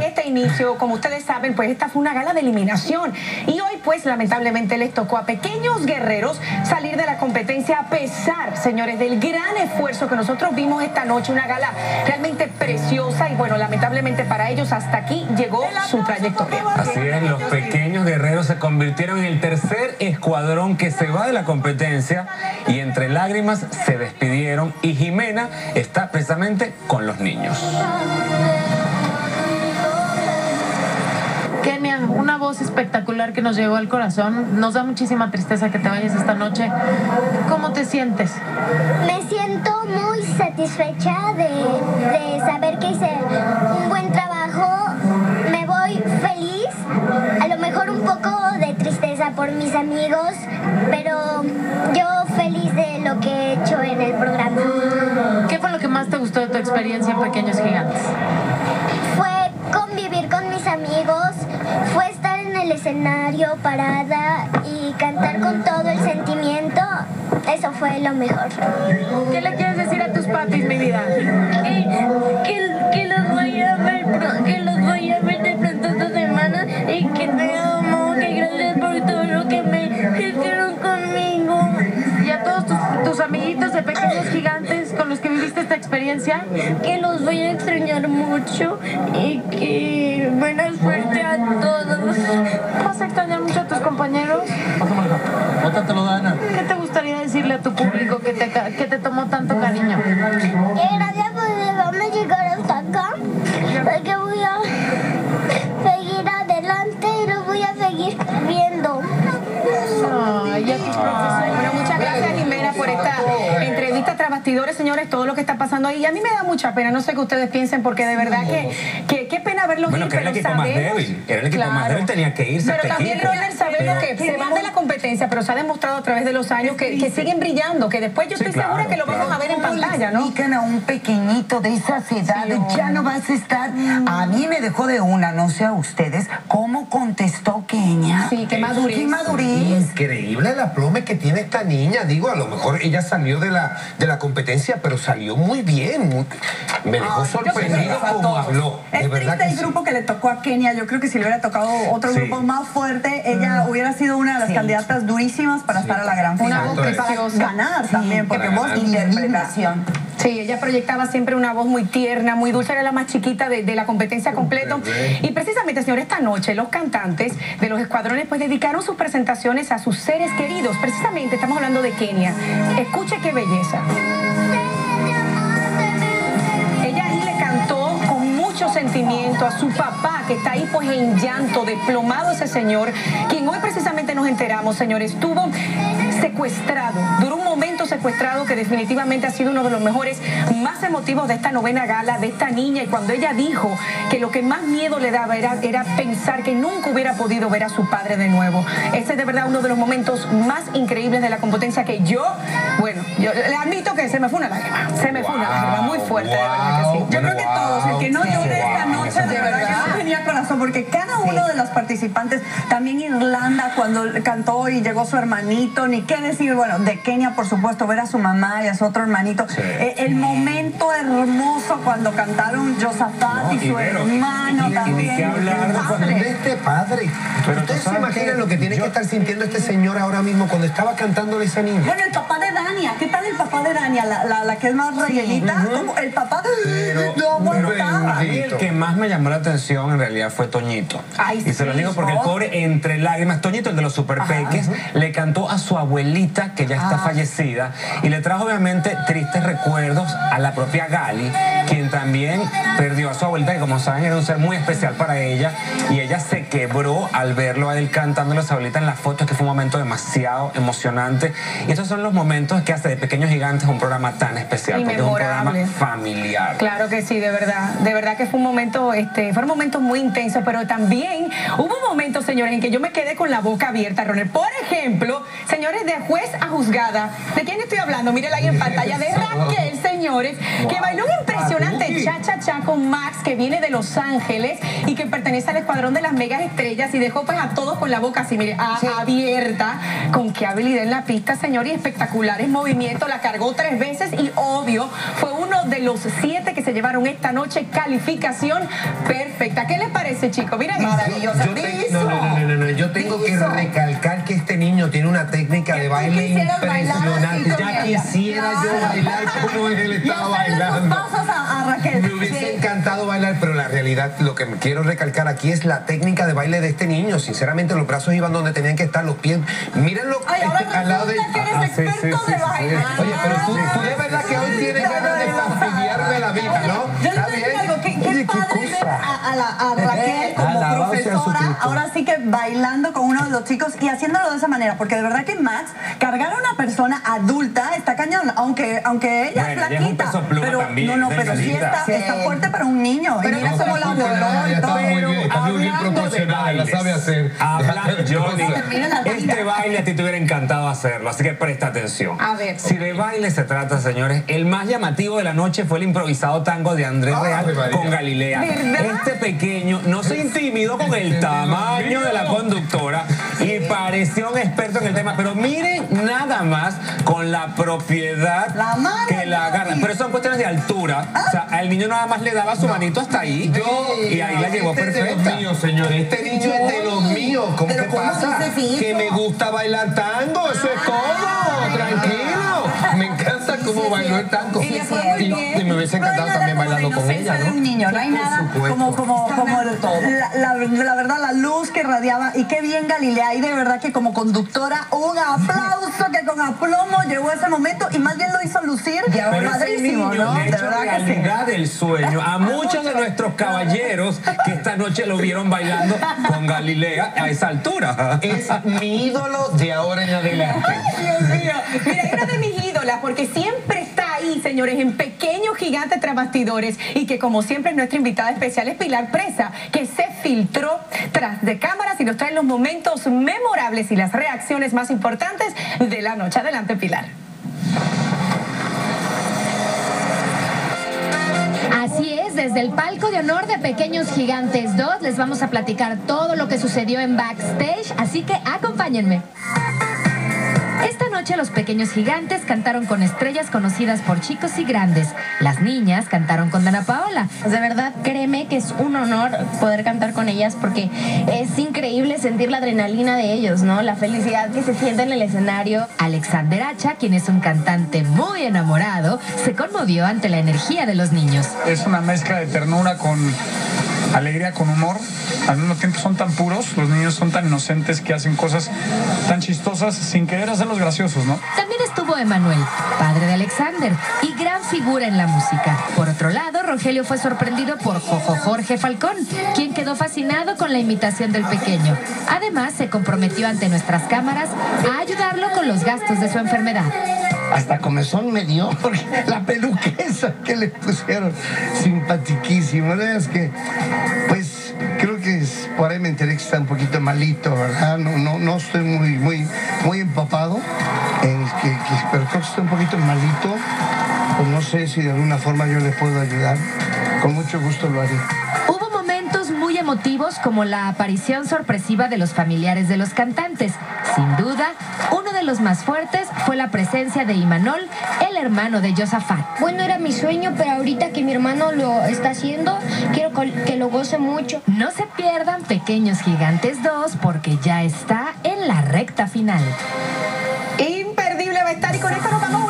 en este inicio, como ustedes saben, pues esta fue una gala de eliminación. Y hoy, pues, lamentablemente les tocó a pequeños guerreros salir de la competencia a pesar, señores, del gran esfuerzo que nosotros vimos esta noche. Una gala realmente preciosa y, bueno, lamentablemente para ellos hasta aquí llegó su trayectoria. Así es, los pequeños guerreros se convirtieron en el tercer escuadrón que se va de la competencia y entre lágrimas se despidieron y Jimena está precisamente con los niños. Kenia, una voz espectacular que nos llegó al corazón. Nos da muchísima tristeza que te vayas esta noche. ¿Cómo te sientes? Me siento muy satisfecha de saber que hice un buen trabajo. Me voy feliz, a lo mejor un poco de tristeza por mis amigos, pero yo feliz de lo que he hecho en el programa. ¿Qué fue lo que más te gustó de tu experiencia en Pequeños Gigantes? Fue convivir con mis amigos, fue estar en el escenario parada y cantar con todo el sentimiento. Eso fue lo mejor. ¿Qué le quieres decir a tus papis, mi vida? Que los voy a ver, de pronto esta semana y que te amo, que gracias por todo lo que me hicieron conmigo. ¿Y a todos tus amiguitos de Pequeños Gigantes con los que viviste esta experiencia? Que los voy a extrañar mucho y que buena suerte a todos. ¿Vas a extrañar mucho a tus compañeros? Bótatelo, Dana. ¿Qué te gustaría decirle a tu público que te tomó tanto cariño? Gracias por dejarme llegar hasta acá, porque voy a seguir adelante y los voy a seguir viendo. Ay, Bueno, muchas gracias, Jimena, por esta entrevista tras bastidores, señores, todo lo que está pasando ahí. Y a mí me da mucha pena, no sé qué ustedes piensen, porque de verdad que qué pena verlos ir, que era el equipo más débil. Era el equipo más débil, tenía que irse. Pero también, Roller, sabemos que se van de la competencia, pero se ha demostrado a través de los años que siguen brillando, que después yo estoy segura que lo vamos a ver en pantalla, ¿no? Explican a un pequeñito de esas edades, ya no vas a estar. A mí me dejó de una, no sé a ustedes, cómo contestó Kenia. Sí, qué madurez. Qué madurez. Increíble la plome que tiene esta niña. Digo, a lo mejor ella salió de la competencia, pero salió muy bien. Me dejó sorprendido como habló. De Es verdad triste que el sí. grupo que le tocó a Kenia. Yo creo que si le hubiera tocado otro grupo más fuerte, ella hubiera sido una de las candidatas durísimas para estar a la gran final. Una voz preciosa. Ganar también, porque vos interpretación. Sí, ella proyectaba siempre una voz muy tierna, muy dulce, era la más chiquita de la competencia completo. Y precisamente, señor, esta noche los cantantes de los escuadrones pues dedicaron sus presentaciones a sus seres queridos. Precisamente estamos hablando de Kenia. Escuche qué belleza. Ella ahí le cantó con mucho sentimiento a su papá, que está ahí pues en llanto, desplomado ese señor, quien hoy precisamente nos enteramos, señores, estuvo secuestrado, duró un momento secuestrado que definitivamente ha sido uno de los mejores, más emotivos de esta novena gala, de esta niña. Y cuando ella dijo que lo que más miedo le daba era pensar que nunca hubiera podido ver a su padre de nuevo. Ese es de verdad uno de los momentos más increíbles de la competencia que yo le admito que se me fue una lágrima, muy fuerte, de verdad que sí. Yo creo que todos, el que no llore esta noche, de verdad que no tenía corazón, porque cada uno de los participantes, también Irlanda cuando cantó y llegó su hermanito, ni qué decir, bueno, de Kenia por supuesto, ver a su mamá y a su otro hermanito, el momento hermoso cuando cantaron Josafat y su hermano también. ¿Qué hablar de este padre? Pero ¿Ustedes se imaginan lo que tiene que estar sintiendo este señor ahora mismo cuando estaba cantándole a esa niña? Bueno, el papá de Dania, ¿qué tal el papá de Dania? La que es más rellenita, como el papá no aguantaba. A mí el que más me llamó la atención en realidad fue Toñito. Ay, y se lo digo porque el pobre, entre lágrimas, Toñito, el de los superpeques, le cantó a su abuelita, que ya está fallecida, y le trajo obviamente tristes recuerdos a la propia Gali, quien también perdió a su abuelita, que como saben era un ser muy especial para ella, y ella se quebró al verlo a él cantándole a su abuelita en las fotos, que fue un momento demasiado emocionante. Y esos son los momentos que hace de Pequeños Gigantes un programa tan especial, porque es un programa familiar. Claro que sí, de verdad que fue un momento, fueron momentos muy intensos, pero también hubo momentos, señores, en que yo me quedé con la boca abierta, Ronald. Por ejemplo, señores, de juez a juzgada. ¿De quién estoy hablando? Mírenla ahí en pantalla, de Raquel, señores, que bailó un impresionante cha-cha-cha con Max, que viene de Los Ángeles y que pertenece al escuadrón de las megas estrellas, y dejó pues a todos con la boca así, mire, abierta. Con qué habilidad en la pista, señor, y espectaculares movimientos. La cargó 3 veces y obvio fue uno de los 7 que se llevaron esta noche. Calificación perfecta. ¿Qué les parece? ese chico. Mira eso. Maravilloso. Yo tengo que recalcar que este niño tiene una técnica de baile impresionante. Ya quisiera yo bailar como él estaba bailando. A Raquel. Me hubiese encantado bailar, pero la realidad, lo que quiero recalcar aquí es la técnica de baile de este niño. Sinceramente, los brazos iban donde tenían que estar, los pies. Mírenlo al lado de... que eres experto de baile. Oye, pero tú de verdad que hoy tienes ganas de fastidiarme la vida, ¿no? Yo les voy a decir algo, qué padre ver a Raquel como profesora, ahora sí que bailando con uno de los chicos y haciéndolo de esa manera, porque de verdad que Max, cargar a una persona adulta está cañón, aunque ella es flaquita, es un peso pluma pero también, pero sí está fuerte para un niño. Pero y mira cómo la voló y todo. Está muy bien proporcionada, la sabe hacer. Johnny, este baile a ti te hubiera encantado hacerlo, así que presta atención. A ver. Si de baile se trata, señores, el más llamativo de la noche fue el improvisado tango de Andrés Real con Galilea. ¿Verdad? Este pequeño no se intimidó con el tamaño de la conductora y pareció un experto en el tema, pero miren nada más con la propiedad que la agarra. Pero son cuestiones de altura. O sea, al niño nada más le daba su manito hasta ahí y ahí la llevó perfecta. Este es de los míos, señores. Este niño es de los míos. ¿Cómo que pasa? Que me gusta bailar tango. Eso es todo. Tranquilo. Me encanta cómo bailó el tango. Y me hubiese encantado también bailando con ella, ¿no? Un niño, no hay nada como la verdad, la luz que irradiaba y qué bien Galilea, y de verdad que como conductora un aplauso que con aplomo llegó ese momento y más bien lo hizo lucir padrísimo, ¿no? De hecho, realidad del sueño a muchos de nuestros caballeros que esta noche lo vieron bailando con Galilea a esa altura. Es mi ídolo de ahora en adelante. Dios mío. Mira, es una de mis ídolas porque siempre está ahí, señores, en Pequeños Gigantes tras bastidores, y que como siempre nuestra invitada especial es Pilar Presa, que se filtró tras de cámaras y nos trae los momentos memorables y las reacciones más importantes de la noche. Adelante, Pilar. Así es, desde el palco de honor de Pequeños Gigantes 2 les vamos a platicar todo lo que sucedió en backstage, así que acompáñenme. Esta noche los Pequeños Gigantes cantaron con estrellas conocidas por chicos y grandes. Las niñas cantaron con Dana Paola. De verdad, créeme que es un honor poder cantar con ellas porque es increíble sentir la adrenalina de ellos, ¿no? La felicidad que se siente en el escenario. Alexander Hacha, quien es un cantante muy enamorado, se conmovió ante la energía de los niños. Es una mezcla de ternura con alegría, con humor. Al mismo tiempo son tan puros, los niños son tan inocentes que hacen cosas tan chistosas sin querer hacerlos graciosos, ¿no? También estuvo Emanuel, padre de Alexander y gran figura en la música. Por otro lado, Rogelio fue sorprendido por Jorge Falcón, quien quedó fascinado con la imitación del pequeño. Además, se comprometió ante nuestras cámaras a ayudarlo con los gastos de su enfermedad. Hasta comezón me dio porque la peluca esa que le pusieron, simpatiquísimo. Es que, pues, creo que por ahí me enteré que está un poquito malito, ¿verdad? No estoy muy empapado, pero creo que está un poquito malito. Pues no sé si de alguna forma yo le puedo ayudar. Con mucho gusto lo haré. Hubo momentos muy emotivos como la aparición sorpresiva de los familiares de los cantantes. Sin duda, uno de los más fuertes fue la presencia de Imanol, el hermano de Josafat. Bueno, era mi sueño, pero ahorita que mi hermano lo está haciendo, quiero que lo goce mucho. No se pierdan Pequeños Gigantes 2 porque ya está en la recta final. Imperdible va a estar, y con esto nos vamos a